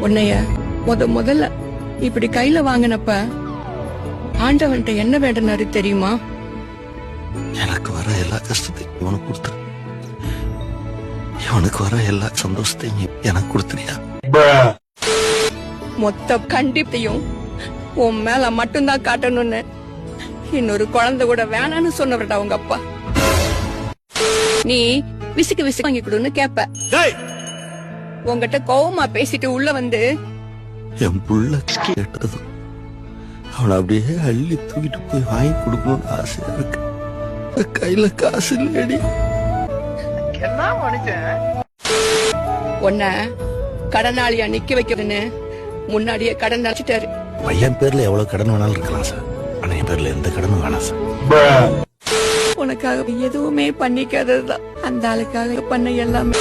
உன்னைய முதல்ல இப்படி கையில வாங்கினப்ப ஆண்டவன்ட்ட என்ன வேண்டனாரு தெரியுமா? எனக்கு வர எல்லா கஷ்டத்தையும் இவனுக்கு கொடுத்துரு, இவனுக்கு வர எல்லா சந்தோஷத்தையும் எனக்கு கொடுத்துறியா? மொத்த கண்டிப்பையும் உன் மேல மட்டும்தான் காட்டணும்னு இன்னொரு குழந்தை கூட வேணான்னு சொன்னவர்டா உங்க அப்பா. நீ விசுக்கு வாங்கி கொடுன்னு கேப்ப. உங்ககிட்ட கோவமா பேசிட்டு உள்ள வந்து என் புள்ள கேட்டதும் அவனை அப்படியே அள்ளி தூக்கிட்டு போய் வாங்கி கொடுக்கணும்னு ஆசையா இருக்கு. கையில காசு இல்லடி. உன்ன கடனாளியா நிக்க வைக்கிறதுன்னு முன்னாடியே கடன் அழைச்சிட்டாரு. பையன் பேர்ல எவ்வளவு கடன் வேணாலும் இருக்கலாம் சார், ஆனா என் பேர்ல எந்த கடனும் வேணாம் சார். உனக்காக எதுவுமே பண்ணிக்காததுதான் அந்த ஆளுக்காக பண்ண எல்லாமே.